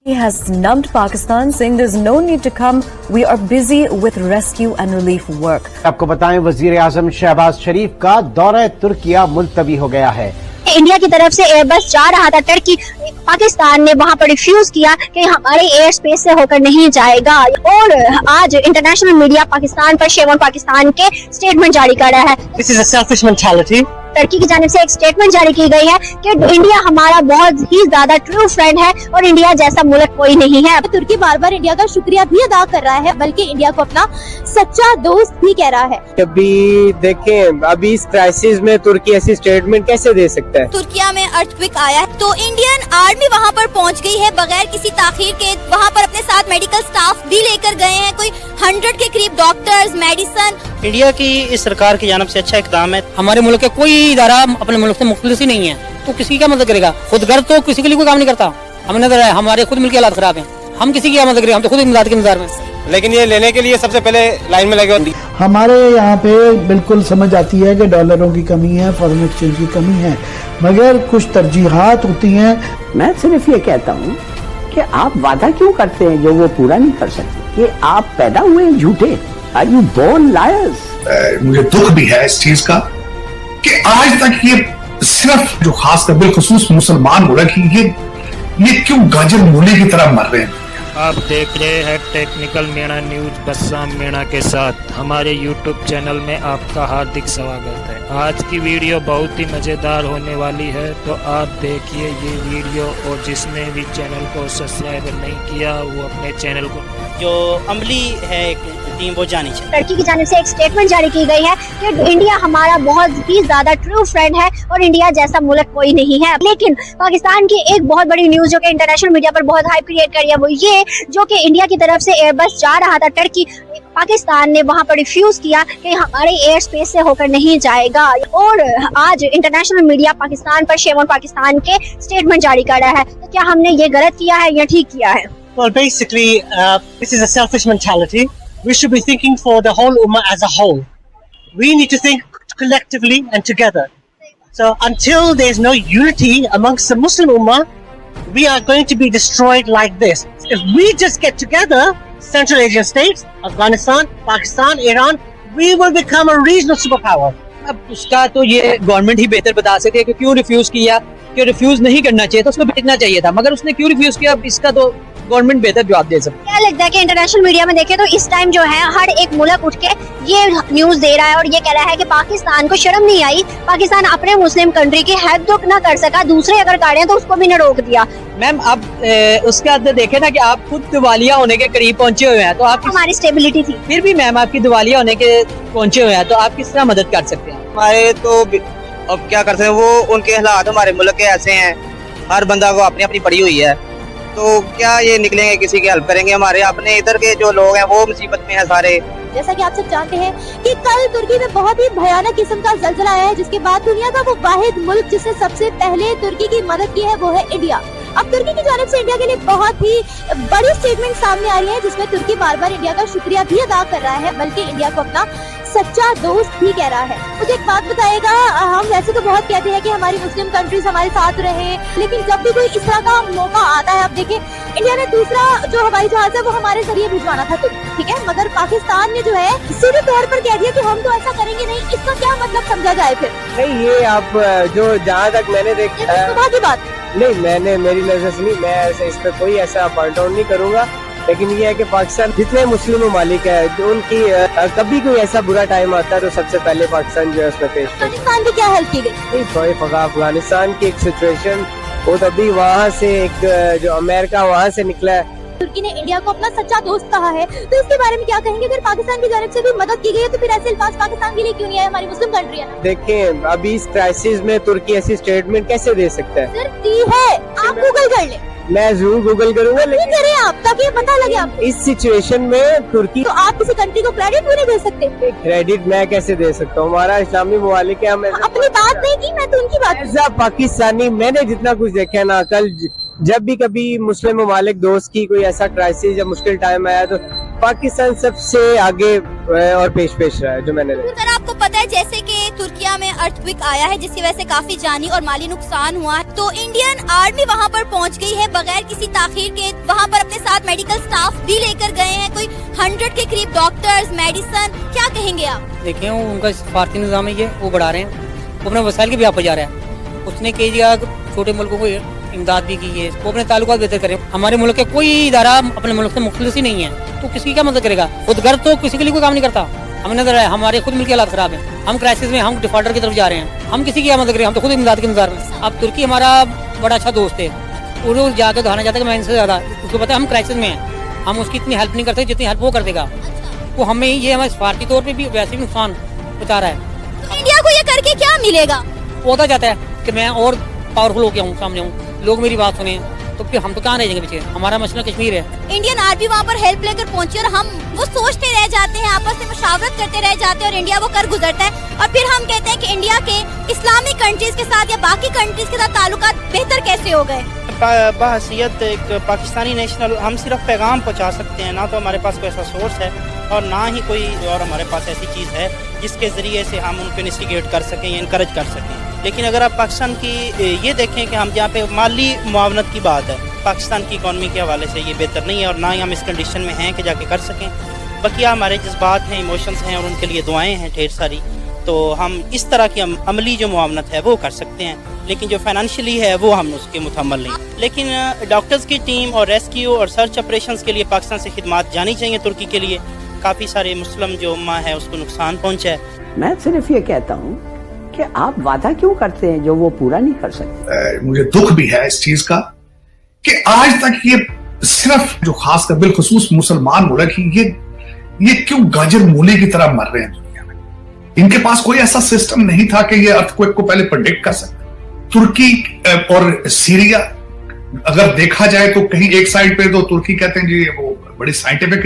He has snubbed Pakistan, saying there's no need to come. We are busy with rescue and relief work. आपको बताएं, वजीर आजम शहबाज शरीफ का दौरा तुर्किया मुलतवी हो गया है। इंडिया की तरफ से एयरबस जा रहा था टर्की, पाकिस्तान ने वहां पर रिफ्यूज किया कि हमारे एयर स्पेस से होकर नहीं जाएगा। और आज इंटरनेशनल मीडिया पाकिस्तान पर शेम ऑन पाकिस्तान के स्टेटमेंट जारी कर रहा है। This is a selfish mentality. Turkey की जानिब से एक स्टेटमेंट जारी की गई है कि इंडिया हमारा बहुत ही ज्यादा ट्रू फ्रेंड है और इंडिया जैसा मुल्क कोई नहीं है। तुर्की बार बार इंडिया का शुक्रिया भी अदा कर रहा है, बल्कि इंडिया को अपना सच्चा दोस्त भी कह रहा है। अभी देखें, अभी इस क्राइसिस में तुर्की ऐसी स्टेटमेंट कैसे दे सकता है? तुर्किया में अर्थक्वेक आया है तो इंडियन आर्मी वहाँ पर पहुँच गई है बगैर किसी ताखीर के। वहाँ पर अपने साथ मेडिकल स्टाफ भी लेकर गए हैं, कोई 100 के करीब डॉक्टर्स, मेडिसन। इंडिया की इस सरकार की जानब से अच्छा इकदाम है। हमारे मुल्क का कोई इदारा अपने मुल्क से मुख्तलिफ ही नहीं है, तो किसी की क्या मदद करेगा? खुद गर्व तो किसी के लिए कोई काम नहीं करता। हमने नजर है, हमारे खुद मिल के हालात खराब हैं, हम किसी की क्या मदद करें? हम तो खुद इमदाद के इंतजार में। लेकिन ये लेने के लिए सबसे पहले लाइन में लगे होती। हमारे यहाँ पे बिल्कुल समझ आती है कि डॉलरों की कमी है, फॉरेन एक्सचेंज की कमी है, मगर कुछ तरजीहात होती हैं। मैं सिर्फ ये कहता हूँ कि आप वादा क्यों करते हैं जो वो पूरा नहीं कर सकते? कि आप पैदा हुए हैं झूठे। Are you born liars? मुझे दुख भी है इस चीज का कि आज तक ये सिर्फ जो खासकर बिलखुसूस मुसलमान हो रहा है कि ये क्यों गाजर मूली की तरह मर रहे हैं। आप देख रहे हैं टेक्निकल मीणा न्यूज बस्साम मीणा के साथ। हमारे YouTube चैनल में आपका हार्दिक स्वागत है। आज की वीडियो बहुत ही मजेदार होने वाली है, तो आप देखिए ये वीडियो। और जिसने भी चैनल को सब्सक्राइब नहीं किया वो अपने चैनल को, जो अमली है टीम, वो जानी चाहिए। टर्की की जानिब से एक स्टेटमेंट जारी की गई है कि इंडिया हमारा बहुत ही ज्यादा ट्रू फ्रेंड है और इंडिया जैसा मुल्क कोई नहीं है। लेकिन पाकिस्तान की एक बहुत बड़ी न्यूज जो कि इंटरनेशनल मीडिया पर बहुत हाइप क्रिएट कर रही है, वो ये जो कि इंडिया की तरफ से एयरबस जा रहा था टर्की, पाकिस्तान ने वहां पर रिफ्यूज किया कि हमारे एयर स्पेस से होकर नहीं जाएगा। और आज इंटरनेशनल मीडिया पाकिस्तान पर शेम ऑन पाकिस्तान के स्टेटमेंट जारी कर रहा है। तो क्या हमने ये गलत किया है या ठीक किया है? Well, basically, this is a selfish mentality. We should be thinking for the whole ummah as a whole. We need to think collectively and together. So until there's no unity amongst the Muslim ummah, we are going to be destroyed like this. If we just get together, Central Asian states, Afghanistan, Pakistan, Iran, we will become a regional superpower. अब उसका तो ये government ही बेहतर बता सकती है कि क्यों रिफ्यूज किया, क्यों रिफ्यूज नहीं करना चाहिए था, उसको भेजना चाहिए था, मगर उसने क्यों रिफ्यूज किया, इसका तो गवर्नमेंट बेहतर जवाब दे सकती है। क्या लगता है कि इंटरनेशनल मीडिया में देखें तो इस टाइम जो है हर एक मुल्क उठ के ये न्यूज दे रहा है और ये कह रहा है कि पाकिस्तान को शर्म नहीं आई, पाकिस्तान अपने मुस्लिम कंट्री की हैद तक न कर सका, दूसरे अगर काटे तो उसको भी न रोक दिया। मैम अब उसके अंदर देखे ना कि आप खुद दिवालिया होने के करीब पहुंचे हुए हैं, तो आप हमारी स्टेबिलिटी थी, फिर भी मैम आपकी दिवालिया होने के पहुंचे हुए हैं, तो आप किस तरह मदद कर सकते हैं? हमारे तो अब क्या कर सकते हैं, वो उनके हालात हमारे मुल्क के ऐसे हैं, हर बंदा को अपनी अपनी पड़ी हुई है, तो क्या ये निकलेंगे किसी की हेल्प करेंगे? हमारे अपने इधर के जो लोग हैं वो मुसीबत में हैं सारे। जैसा कि आप सब जानते हैं कि कल तुर्की में बहुत ही भयानक किस्म का ज़लज़ला आया है, जिसके बाद दुनिया का वो वाहिद मुल्क जिसने सबसे पहले तुर्की की मदद की है वो है इंडिया। अब तुर्की की जानिब से इंडिया के लिए बहुत ही बड़ी स्टेटमेंट सामने आ रही है, जिसमें तुर्की बार बार इंडिया का शुक्रिया भी अदा कर रहा है, बल्कि इंडिया को अपना सच्चा दोस्त भी कह रहा है। मुझे एक बात बताएगा, हम वैसे तो बहुत कहते हैं कि हमारी मुस्लिम कंट्रीज हमारे साथ रहे, लेकिन जब भी कोई इस तरह का मौका आता है, आप देखिए इंडिया ने दूसरा जो हवाई जहाज है वो हमारे जरिए भिजवाना था, ठीक है, मगर पाकिस्तान ने जो है सीधे तौर पर कह दिया कि हम तो ऐसा करेंगे नहीं। इसका क्या मतलब समझा जाए फिर? नहीं, ये आप जो जहाँ तक मैंने देखा सुबह की बात नहीं, मैंने मेरी नजर से नहीं, मैं इस पे कोई ऐसा पॉइंट आउट नहीं करूंगा, लेकिन ये है कि पाकिस्तान जितने मुस्लिम ममालिक है जो उनकी कभी कोई ऐसा बुरा टाइम आता है तो सबसे पहले पाकिस्तान जो है उसमें पेश करता है। पाकिस्तान की क्या हेल्प की गई? अफगानिस्तान की एक सिचुएशन, वो तभी वहाँ से एक जो अमेरिका वहाँ से निकला है। तुर्की ने इंडिया को अपना सच्चा दोस्त कहा है, तो इसके बारे में क्या कहेंगे? अगर पाकिस्तान की जानिब से भी मदद की गई है तो फिर ऐसे अल्फाज पाकिस्तान के लिए क्यों नहीं आए? हमारी मुस्लिम कंट्री है ना। देखें, अभी इस क्राइसिस में तुर्की ऐसी स्टेटमेंट कैसे दे सकता है? सिर्फ दी है, आप गूगल कर ले। मैं जरूर गूगल करूंगा, लेकिन करें आप ताकि ये पता लगे आपको। इस सिचुएशन में तुर्की, तो आप किसी कंट्री को क्रेडिट क्यों नहीं दे सकते? क्रेडिट मैं कैसे दे सकता हूँ? हमारा इस्लामी ममालिक है, हमें अपनी बात नहीं की, मैं तो उनकी बात। ऐसा पाकिस्तानी मैंने जितना कुछ देखा है ना, कल जब भी कभी मुस्लिम ममालिक दोस्त की कोई ऐसा क्राइसिस या मुश्किल टाइम आया तो पाकिस्तान सबसे आगे और पेश रहा है जो मैंने देखा। अगर आपको पता है जैसे कि तुर्किया में अर्थक्वेक आया है जिसकी वजह से काफी जानी और माली नुकसान हुआ है। तो इंडियन आर्मी वहाँ पर पहुँच गई है बगैर किसी ताखीर के। वहाँ पर अपने साथ मेडिकल स्टाफ भी लेकर गए हैं, कोई 100 के करीब डॉक्टर्स, मेडिसिन। क्या कहेंगे आप? देखिए उनका भारतीय निजाम है, ये वो बढ़ा रहे हैं, वो अपने वसाइल के भी आप जा रहा है। उसने कई जगह छोटे मुल्कों को इमदाद भी की है, वो अपने ताल्लुकात बेहतर करें। हमारे मुल्क के कोई इदारा अपने मुल्क से मुखलिस ही नहीं है, तो किसी क्या मदद करेगा? खुद घर तो किसी के लिए कोई काम नहीं करता। हमें नजर आया हमारे खुद मुल्क के हालात खराब है, हम क्राइसिस में, हम डिफॉल्टर की तरफ जा रहे हैं, हम किसी की क्या मदद करें? हम तो खुद इमदाद के इंतजार में। अब तुर्की हमारा बड़ा अच्छा दोस्त है, वो जाकर कहना चाहता है कि मैं इनसे ज्यादा, उसको पता है हम क्राइसिस में हैं, हम उसकी इतनी हेल्प नहीं करते जितनी हेल्प वो कर देगा। वो हमें ये हमारे स्वार्थी तौर पे भी वैसे भी नुकसान पहुंचा रहा है। तो इंडिया को ये करके क्या मिलेगा? होता जाता है कि मैं और पावरफुल होके आऊँ, सामने आऊँ, लोग मेरी बात सुने, तो फिर हम तो कहाँ रह जाएंगे पीछे? हमारा मसला कश्मीर है। इंडियन आर्मी वहाँ पर हेल्प लेकर पहुंची और हम वो सोचते रह जाते हैं, आपस में मुशावरत करते रह जाते हैं और इंडिया वो कर गुजरता है और फिर हम कहते हैं कि इंडिया के इस्लामिक कंट्रीज के साथ या बाकी कंट्रीज के साथ ताल्लुकात बेहतर कैसे हो गए? बहैसियत एक पाकिस्तानी नेशनल हम सिर्फ पैगाम पहुंचा सकते हैं, ना तो हमारे पास कोई ऐसा सोर्स है और ना ही कोई और हमारे पास ऐसी चीज़ है जिसके ज़रिए से हम उनको इंस्टिगेट कर सकें या इनकरेज कर सकें। लेकिन अगर आप पाकिस्तान की ये देखें कि हम जहाँ पे माली मुआवनत की बात है, पाकिस्तान की इकॉनमी के हवाले से ये बेहतर नहीं है और ना ही हम इस कंडीशन में हैं कि जाके कर सकें। बकिया हमारे जज्बात हैं, इमोशंस हैं और उनके लिए दुआएं हैं ढेर सारी, तो हम इस तरह की अमली जो मुआवनत है वो कर सकते हैं, लेकिन जो फाइनेंशियली है वो हम उसके मुतहम्मल नहीं। लेकिन डॉक्टर्स की टीम और रेस्क्यू और सर्च ऑपरेशंस के लिए पाकिस्तान से खिदमात जानी चाहिए तुर्की के लिए। काफ़ी सारे मुस्लिम जो उम्मा है उसको नुकसान पहुँचा है। मैं सिर्फ ये कहता हूँ कि आप वादा क्यों करते हैं जो वो पूरा नहीं कर सकते? मुझे दुख भी है इस चीज का कि आज तक ये सिर्फ जो खासकर बिलखुसूस मुसलमान मुल्क ये क्यों गाजर मूली की तरह मर रहे हैं दुनिया में। इनके पास कोई ऐसा सिस्टम नहीं था कि ये अर्थक्वेक को पहले प्रेडिक्ट कर सकते। तुर्की और सीरिया अगर देखा जाए तो कहीं एक साइड पे तो तुर्की कहते हैं जी वो बड़ी साइंटिफिक